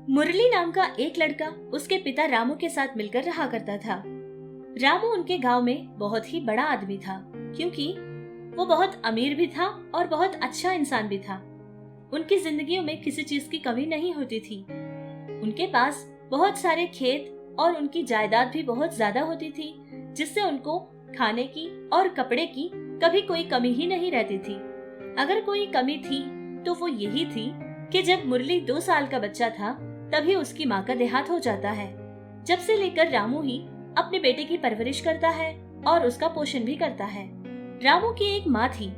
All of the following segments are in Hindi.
मुरली नाम का एक लड़का उसके पिता रामू के साथ मिलकर रहा करता था। रामू उनके गांव में बहुत ही बड़ा आदमी था, क्योंकि वो बहुत अमीर भी था और बहुत अच्छा इंसान भी था। उनकी जिंदगियों में किसी चीज की कमी नहीं होती थी। उनके पास बहुत सारे खेत और उनकी जायदाद भी बहुत ज्यादा होती थी, जिससे उनको खाने की और कपड़े की कभी कोई कमी ही नहीं रहती थी। अगर कोई कमी थी तो वो यही थी कि जब मुरली 2 साल का बच्चा था तभी उसकी माँ का देहांत हो जाता है। जब से लेकर रामू ही अपने बेटे की परवरिश करता है और उसका पोषण भी करता है। रामू की एक माँ थी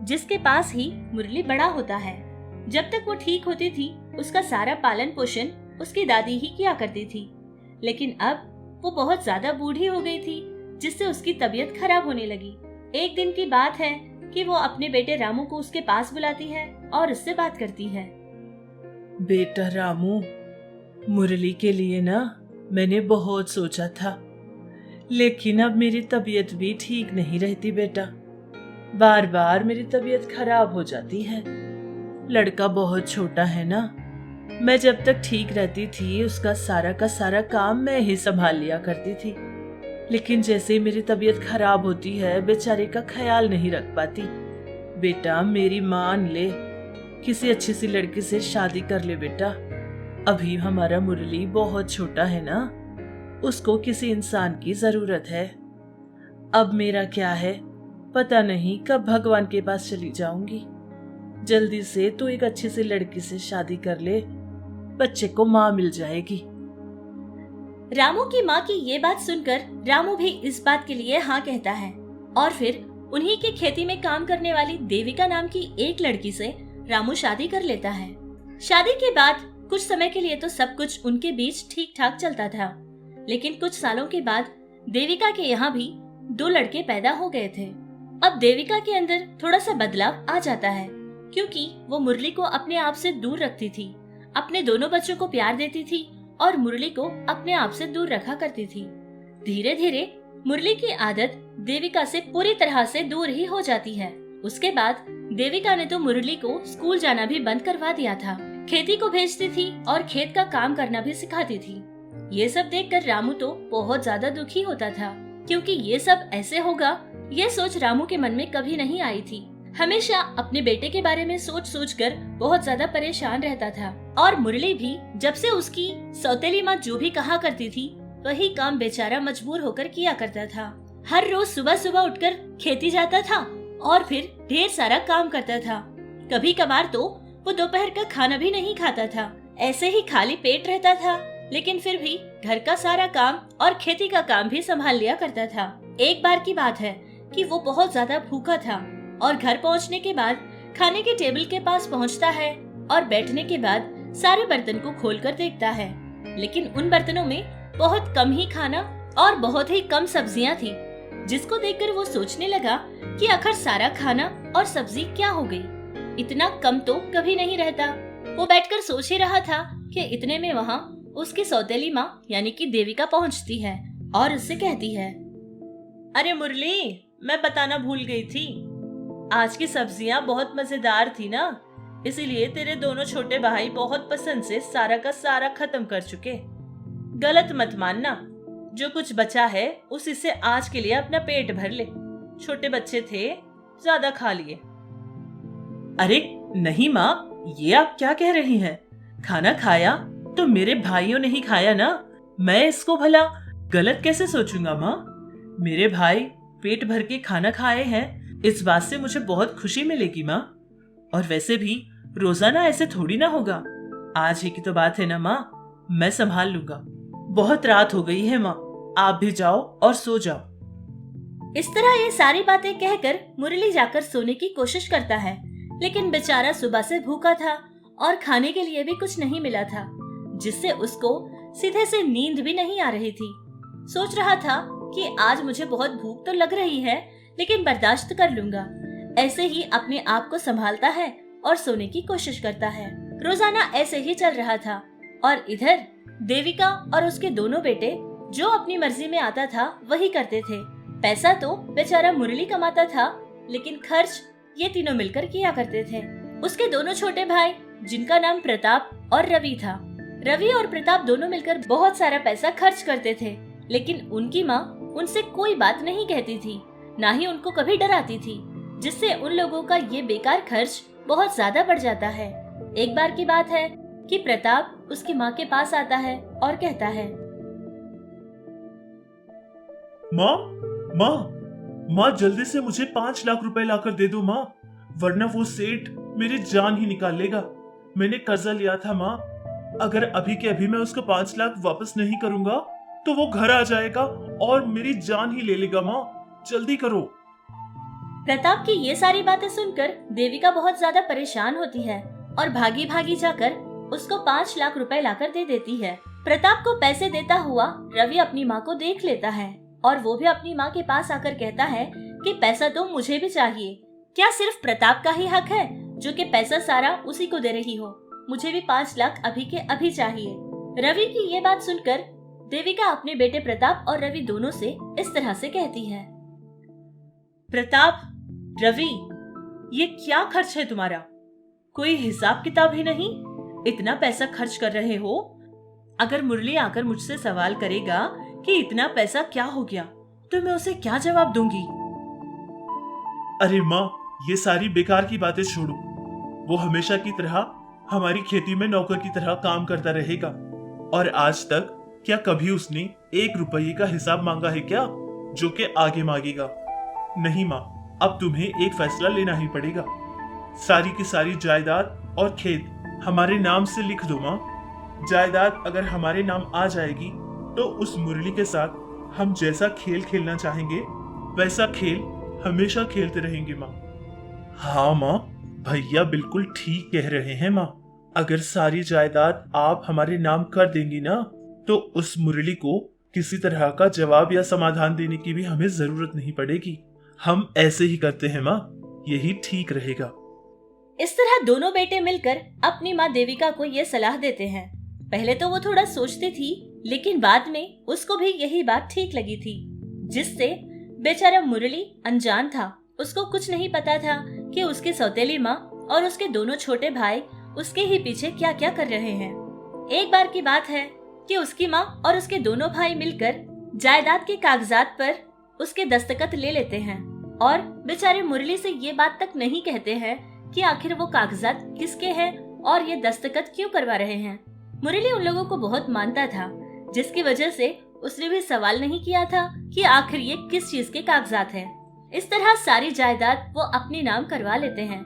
जिसके पास ही मुरली बड़ा होता है। जब तक वो ठीक होती थी उसका सारा पालन पोषण उसकी दादी ही किया करती थी, लेकिन अब वो बहुत ज्यादा बूढ़ी हो गई थी, जिससे उसकी तबीयत खराब होने लगी। एक दिन की बात है कि वो अपने बेटे रामू को उसके पास बुलाती है और उससे बात करती है। बेटा रामू, मुरली के लिए ना मैंने बहुत सोचा था, लेकिन अब मेरी तबीयत भी ठीक नहीं रहती बेटा। बार बार मेरी तबीयत खराब हो जाती है। लड़का बहुत छोटा है ना। मैं जब तक ठीक रहती थी उसका सारा का सारा काम मैं ही संभाल लिया करती थी, लेकिन जैसे ही मेरी तबीयत खराब होती है बेचारे का ख्याल नहीं रख पाती। बेटा मेरी मान ले, किसी अच्छी सी लड़की से शादी कर ले बेटा। अभी हमारा मुरली बहुत छोटा है ना, उसको किसी इंसान की जरूरत है। अब मेरा क्या है पता नहीं कब भगवान के पास चली जाऊंगी। जल्दी से तू एक अच्छी सी लड़की से शादी कर ले, बच्चे को माँ मिल जाएगी। रामू की माँ की ये बात सुनकर रामू भी इस बात के लिए हाँ कहता है और फिर उन्हीं की खेती में काम करने वाली देविका नाम की एक लड़की से रामू शादी कर लेता है। शादी के बाद कुछ समय के लिए तो सब कुछ उनके बीच ठीक ठाक चलता था, लेकिन कुछ सालों के बाद देविका के यहाँ भी 2 लड़के पैदा हो गए थे। अब देविका के अंदर थोड़ा सा बदलाव आ जाता है, क्योंकि वो मुरली को अपने आप से दूर रखती थी, अपने दोनों बच्चों को प्यार देती थी और मुरली को अपने आप से दूर रखा करती थी। धीरे धीरे मुरली की आदत देविका से पूरी तरह से दूर ही हो जाती है। उसके बाद देविका ने तो मुरली को स्कूल जाना भी बंद करवा दिया था, खेती को भेजती थी और खेत का काम करना भी सिखाती थी। ये सब देखकर रामू तो बहुत ज्यादा दुखी होता था, क्योंकि ये सब ऐसे होगा ये सोच रामू के मन में कभी नहीं आई थी। हमेशा अपने बेटे के बारे में सोच सोच कर बहुत ज्यादा परेशान रहता था। और मुरली भी जब से उसकी सौतेली माँ जो भी कहा करती थी वही काम बेचारा मजबूर होकर किया करता था। हर रोज सुबह सुबह उठकर खेती जाता था और फिर ढेर सारा काम करता था। कभी कभार तो वो दोपहर का खाना भी नहीं खाता था, ऐसे ही खाली पेट रहता था, लेकिन फिर भी घर का सारा काम और खेती का काम भी संभाल लिया करता था। एक बार की बात है कि वो बहुत ज्यादा भूखा था और घर पहुंचने के बाद खाने के टेबल के पास पहुंचता है और बैठने के बाद सारे बर्तन को खोलकर देखता है, लेकिन उन बर्तनों में बहुत कम ही खाना और बहुत ही कम सब्जियां थी, जिसको देखकर वो सोचने लगा कि आखिर सारा खाना और सब्जी क्या हो गई, इतना कम तो कभी नहीं रहता। वो बैठकर सोच ही रहा था कि इतने में वहाँ उसकी सौतेली माँ यानी कि देविका पहुँचती है और उससे कहती है, अरे मुरली, मैं बताना भूल गई थी, आज की सब्जियां बहुत मजेदार थी ना, इसीलिए तेरे दोनों छोटे भाई बहुत पसंद से सारा का सारा खत्म कर चुके। गलत मत मानना, जो कुछ बचा है उसी से आज के लिए अपना पेट भर ले। छोटे बच्चे थे, ज्यादा खा लिए। अरे नहीं माँ, ये आप क्या कह रही हैं? खाना खाया तो मेरे भाइयों ने ही खाया ना, मैं इसको भला गलत कैसे सोचूंगा माँ? मेरे भाई पेट भर के खाना खाए हैं, इस बात से मुझे बहुत खुशी मिलेगी माँ। और वैसे भी रोजाना ऐसे थोड़ी ना होगा, आज ही की तो बात है ना माँ, मैं संभाल लूंगा। बहुत रात हो गई है माँ, आप भी जाओ और सो जाओ। इस तरह ये सारी बातें कहकर मुरली जाकर सोने की कोशिश करता है, लेकिन बेचारा सुबह से भूखा था और खाने के लिए भी कुछ नहीं मिला था, जिससे उसको सीधे से नींद भी नहीं आ रही थी। सोच रहा था कि आज मुझे बहुत भूख तो लग रही है, लेकिन बर्दाश्त कर लूंगा। ऐसे ही अपने आप को संभालता है और सोने की कोशिश करता है। रोजाना ऐसे ही चल रहा था और इधर देविका और उसके दोनों बेटे जो अपनी मर्जी में आता था वही करते थे। पैसा तो बेचारा मुरली कमाता था, लेकिन खर्च ये तीनों मिलकर किया करते थे। उसके दोनों छोटे भाई जिनका नाम प्रताप और रवि था, रवि और प्रताप दोनों मिलकर बहुत सारा पैसा खर्च करते थे, लेकिन उनकी माँ उनसे कोई बात नहीं कहती थी, ना ही उनको कभी डराती थी, जिससे उन लोगों का ये बेकार खर्च बहुत ज्यादा बढ़ जाता है। एक बार की बात है कि प्रताप उसकी माँ के पास आता है और कहता है, माँ माँ माँ, जल्दी से मुझे 5 लाख रुपए लाकर दे दो माँ, वरना वो सेठ मेरी जान ही निकाल लेगा। मैंने कर्जा लिया था माँ, अगर अभी के अभी मैं उसको 5 लाख वापस नहीं करूंगा तो वो घर आ जाएगा और मेरी जान ही ले लेगा। माँ जल्दी करो। प्रताप की ये सारी बातें सुनकर देविका बहुत ज्यादा परेशान होती है और भागी भागी जाकर उसको 5 लाख रुपए लाकर दे देती है। प्रताप को पैसे देता हुआ रवि अपनी माँ को देख लेता है और वो भी अपनी माँ के पास आकर कहता है कि पैसा तो मुझे भी चाहिए। क्या सिर्फ प्रताप का ही हक है जो कि पैसा सारा उसी को दे रही हो? मुझे भी 5 लाख अभी के अभी चाहिए। रवि की ये बात सुनकर देविका अपने बेटे प्रताप और रवि दोनों से इस तरह से कहती है, प्रताप, रवि, ये क्या खर्च है तुम्हारा? कोई हिसाब किताब ही नहीं, इतना पैसा खर्च कर रहे हो। अगर मुरली आकर मुझसे सवाल करेगा कि इतना पैसा क्या हो गया, तो मैं उसे क्या जवाब दूंगी? अरे माँ, ये सारी बेकार की बातें छोड़ो। वो हमेशा की तरह हमारी खेती में नौकर की तरह काम करता रहेगा, और आज तक क्या कभी उसने 1 रुपये का हिसाब मांगा है क्या, जो कि आगे मांगेगा? नहीं माँ, अब तुम्हें एक फैसला लेना ही पड़ेगा। सारी की सारी जायदाद और खेत हमारे नाम से लिख दो माँ। जायदाद अगर हमारे नाम आ जाएगी तो उस मुरली के साथ हम जैसा खेल खेलना चाहेंगे वैसा खेल हमेशा खेलते रहेंगे माँ। हाँ माँ, भैया बिल्कुल ठीक कह रहे हैं माँ। अगर सारी जायदाद आप हमारे नाम कर देंगी ना, तो उस मुरली को किसी तरह का जवाब या समाधान देने की भी हमें जरूरत नहीं पड़ेगी। हम ऐसे ही करते हैं माँ, यही ठीक रहेगा। इस तरह दोनों बेटे मिलकर अपनी माँ देविका को ये सलाह देते हैं। पहले तो वो थोड़ा सोचती थी, लेकिन बाद में उसको भी यही बात ठीक लगी थी, जिससे बेचारा मुरली अनजान था। उसको कुछ नहीं पता था कि उसकी सौतेली माँ और उसके दोनों छोटे भाई उसके ही पीछे क्या क्या कर रहे हैं। एक बार की बात है कि उसकी माँ और उसके दोनों भाई मिलकर जायदाद के कागजात पर उसके दस्तखत ले लेते हैं और बेचारे मुरली से ये बात तक नहीं कहते हैं कि आखिर वो कागजात किसके हैं और ये दस्तखत क्यों करवा रहे हैं। मुरली उन लोगों को बहुत मानता था, जिसकी वजह से उसने भी सवाल नहीं किया था कि आखिर ये किस चीज के कागजात हैं। इस तरह सारी जायदाद वो अपने नाम करवा लेते हैं।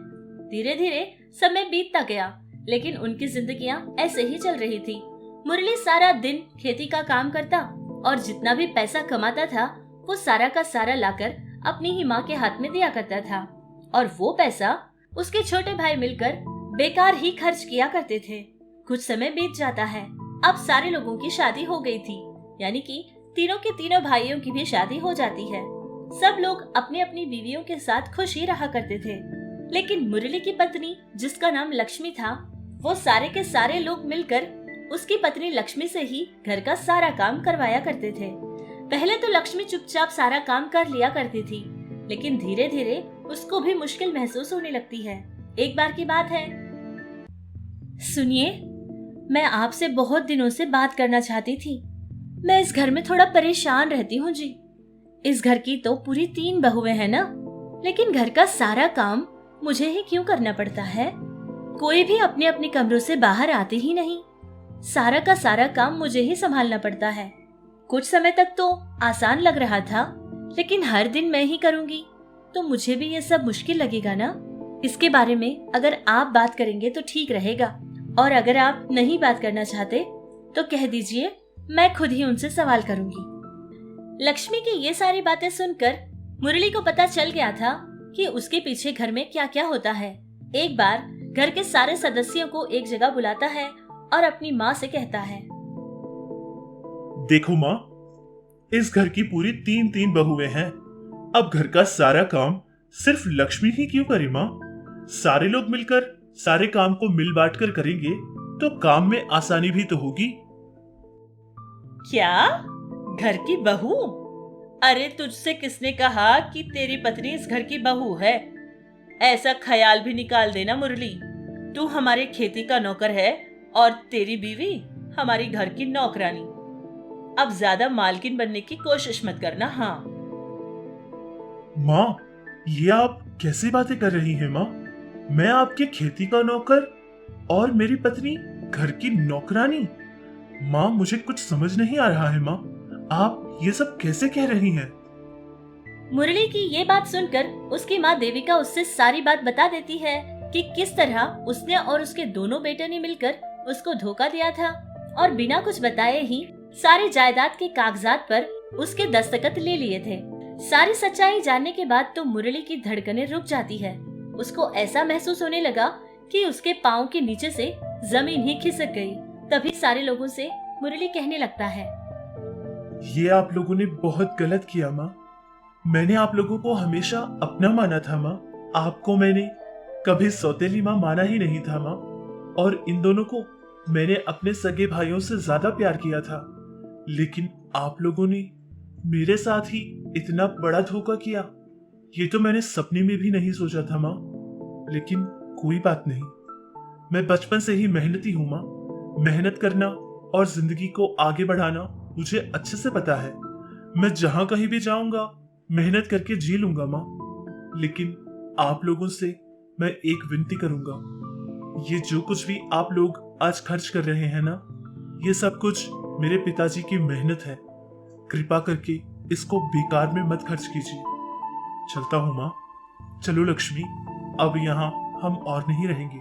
धीरे धीरे समय बीतता गया, लेकिन उनकी जिंदगियां ऐसे ही चल रही थी। मुरली सारा दिन खेती का काम करता और जितना भी पैसा कमाता था वो सारा का सारा लाकर अपनी ही माँ के हाथ में दिया करता था, और वो पैसा उसके छोटे भाई मिलकर बेकार ही खर्च किया करते थे। कुछ समय बीत जाता है। अब सारे लोगों की शादी हो गई थी, यानी कि तीनों के तीनों भाइयों की भी शादी हो जाती है। सब लोग अपनी अपनी बीवियों के साथ खुश ही रहा करते थे, लेकिन मुरली की पत्नी, जिसका नाम लक्ष्मी था, वो सारे के सारे लोग मिलकर उसकी पत्नी लक्ष्मी से ही घर का सारा काम करवाया करते थे। पहले तो लक्ष्मी चुपचाप सारा काम कर लिया करती थी, लेकिन धीरे धीरे उसको भी मुश्किल महसूस होने लगती है। एक बार की बात है, सुनिए, मैं आपसे बहुत दिनों से बात करना चाहती थी। मैं इस घर में थोड़ा परेशान रहती हूँ जी। इस घर की तो पूरी 3 बहुएं हैं ना, लेकिन घर का सारा काम मुझे ही क्यों करना पड़ता है? कोई भी अपने अपने कमरों से बाहर आते ही नहीं। सारा का सारा काम मुझे ही संभालना पड़ता है। कुछ समय तक तो आसान लग रहा था, लेकिन हर दिन मैं ही करूंगी तो मुझे भी ये सब मुश्किल लगेगा ना। इसके बारे में अगर आप बात करेंगे तो ठीक रहेगा, और अगर आप नहीं बात करना चाहते तो कह दीजिए, मैं खुद ही उनसे सवाल करूंगी। लक्ष्मी की ये सारी बातें सुनकर मुरली को पता चल गया था कि उसके पीछे घर में क्या क्या होता है। एक बार घर के सारे सदस्यों को एक जगह बुलाता है और अपनी माँ से कहता है, देखो माँ, इस घर की पूरी 3 बहुएं हैं। अब घर का सारा काम सिर्फ लक्ष्मी ही क्यों करे माँ? सारे लोग मिलकर सारे काम को मिल बांट कर करेंगे तो काम में आसानी भी तो होगी। क्या? घर की बहू? अरे तुझसे किसने कहा कि तेरी पत्नी इस घर की बहू है? ऐसा ख्याल भी निकाल देना मुरली। तू हमारे खेती का नौकर है और तेरी बीवी हमारी घर की नौकरानी। अब ज्यादा मालकिन बनने की कोशिश मत करना। हाँ माँ, ये आप कैसी बातें कर रही हैं माँ? मैं आपके खेती का नौकर और मेरी पत्नी घर की नौकरानी? माँ, मुझे कुछ समझ नहीं आ रहा है माँ। आप ये सब कैसे कह रही हैं? मुरली की ये बात सुनकर उसकी माँ देविका उससे सारी बात बता देती है कि किस तरह उसने और उसके दोनों बेटे ने मिलकर उसको धोखा दिया था और बिना कुछ बताए ही सारी जायदाद के कागजात पर उसके दस्तखत ले लिए थे। सारी सच्चाई जानने के बाद तो मुरली की धड़कनें रुक जाती है। उसको ऐसा महसूस होने लगा कि उसके पाँव के नीचे से जमीन ही खिसक गई। तभी सारे लोगों से मुरली कहने लगता है, ये आप लोगों ने बहुत गलत किया माँ। मैंने आप लोगों को हमेशा अपना माना था माँ। आपको मैंने कभी सौतेली माँ माना ही नहीं था माँ। और इन दोनों को मैंने अपने सगे भाइयों से ज्यादा प्यार किया था। लेकिन आप लोगों ने मेरे साथ ही इतना बड़ा धोखा किया, ये तो मैंने सपने में भी नहीं सोचा था माँ। लेकिन कोई बात नहीं, मैं बचपन से ही मेहनती हूँ माँ। मेहनत करना और जिंदगी को आगे बढ़ाना मुझे अच्छे से पता है। मैं जहां कहीं भी जाऊंगा मेहनत करके जी लूंगा माँ। लेकिन आप लोगों से मैं एक विनती करूंगा, ये जो कुछ भी आप लोग आज खर्च कर रहे हैं ना, ये सब कुछ मेरे पिताजी की मेहनत है। कृपा करके इसको बेकार में मत खर्च कीजिए। चलता हूँ माँ। चलो लक्ष्मी, अब यहाँ हम और नहीं रहेंगे।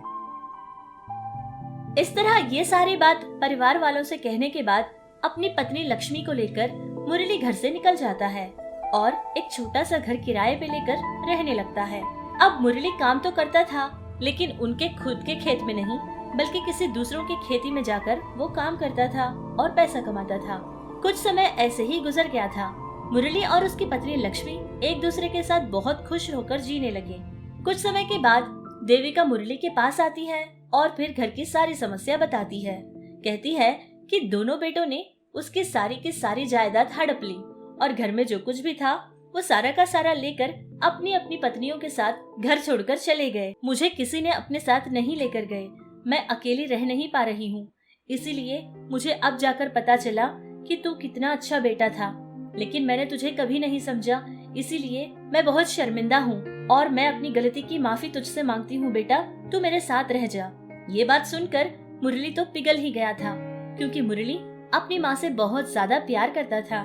इस तरह ये सारी बात परिवार वालों से कहने के बाद अपनी पत्नी लक्ष्मी को लेकर मुरली घर से निकल जाता है और एक छोटा सा घर किराए पे लेकर रहने लगता है। अब मुरली काम तो करता था, लेकिन उनके खुद के खेत में नहीं बल्कि किसी दूसरों की खेती में जाकर वो काम करता था और पैसा कमाता था। कुछ समय ऐसे ही गुजर गया था। मुरली और उसकी पत्नी लक्ष्मी एक दूसरे के साथ बहुत खुश होकर जीने लगे। कुछ समय के बाद देविका मुरली के पास आती है और फिर घर की सारी समस्या बताती है। कहती है कि दोनों बेटों ने उसकी सारी की सारी जायदाद हड़प ली और घर में जो कुछ भी था वो सारा का सारा लेकर अपनी अपनी पत्नियों के साथ घर छोड़कर चले गए। मुझे किसी ने अपने साथ नहीं लेकर गए। मैं अकेली रह नहीं पा रही हूँ। इसीलिए मुझे अब जाकर पता चला कि तू कितना अच्छा बेटा था, लेकिन मैंने तुझे कभी नहीं समझा। इसीलिए मैं बहुत शर्मिंदा हूँ और मैं अपनी गलती की माफी तुझसे मांगती हूँ। बेटा, तू मेरे साथ रह जा। ये बात सुनकर मुरली तो पिघल ही गया था, क्योंकि मुरली अपनी माँ से बहुत ज्यादा प्यार करता था।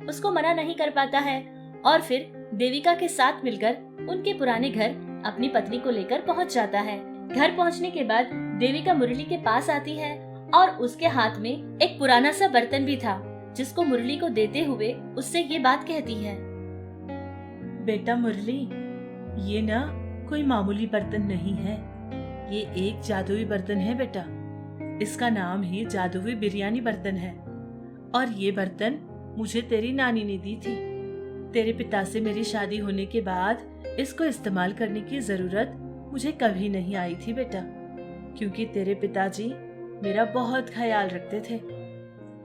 उसको मना नहीं कर पाता है और फिर देविका के साथ मिलकर उनके पुराने घर अपनी पत्नी को लेकर पहुंच जाता है। घर पहुंचने के बाद देविका मुरली के पास आती है और उसके हाथ में एक पुराना सा बर्तन भी था, जिसको मुरली को देते हुए उससे ये बात कहती है, बेटा मुरली, ये ना कोई मामूली बर्तन नहीं है। ये एक जादुई बर्तन है बेटा। इसका नाम ही जादुई बिरयानी बर्तन है और ये बर्तन मुझे तेरी नानी ने दी थी। तेरे पिता से मेरी शादी होने के बाद इसको इस्तेमाल करने की जरूरत मुझे कभी नहीं आई थी बेटा, क्योंकि तेरे पिताजी मेरा बहुत ख्याल रखते थे।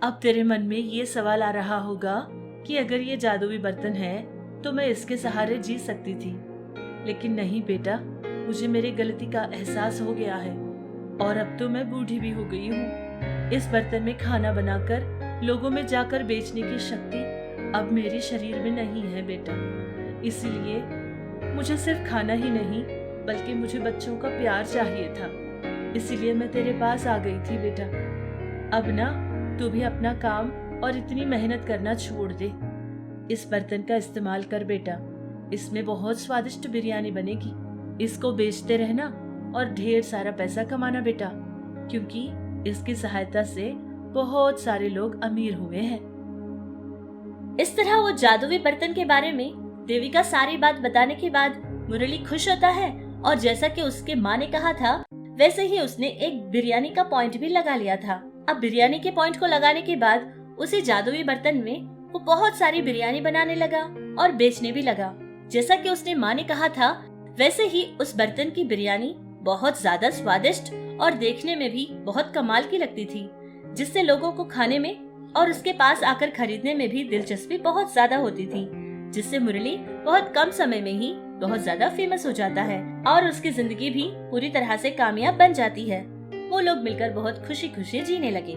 अब तेरे मन में ये सवाल आ रहा होगा कि अगर ये जादुई बर्तन है तो मैं इसके सहारे जी सकती थी, लेकिन नहीं बेटा, मुझे मेरी गलती का एहसास हो गया है और अब तो मैं बूढ़ी भी हो गई हूँ। इस बर्तन में खाना बनाकर लोगों में जाकर बेचने की शक्ति अब मेरे शरीर में नहीं है बेटा। इसीलिए मुझे सिर्फ खाना ही नहीं बल्कि मुझे बच्चों का प्यार चाहिए था। इसीलिए मैं तेरे पास आ गई थी बेटा। अब ना तू भी अपना काम और इतनी मेहनत करना छोड़ दे। इस बर्तन का इस्तेमाल कर बेटा। इसमें बहुत स्वादिष्ट बिरयानी बनेगी। इसको बेचते रहना और ढेर सारा पैसा कमाना बेटा, क्योंकि इसकी सहायता से बहुत सारे लोग अमीर हुए हैं। इस तरह वो जादुई बर्तन के बारे में देविका सारी बात बताने के बाद मुरली खुश होता है और जैसा कि उसके माँ ने कहा था वैसे ही उसने एक बिरयानी का पॉइंट भी लगा लिया था। अब बिरयानी के पॉइंट को लगाने के बाद उसी जादुई बर्तन में वो बहुत सारी बिरयानी बनाने लगा और बेचने भी लगा। जैसा कि उसने माँ ने कहा था वैसे ही उस बर्तन की बिरयानी बहुत ज्यादा स्वादिष्ट और देखने में भी बहुत कमाल की लगती थी, जिससे लोगों को खाने में और उसके पास आकर खरीदने में भी दिलचस्पी बहुत ज्यादा होती थी, जिससे मुरली बहुत कम समय में ही बहुत ज्यादा फेमस हो जाता है और उसकी जिंदगी भी पूरी तरह से कामयाब बन जाती है। वो लोग मिलकर बहुत खुशी खुशी जीने लगे।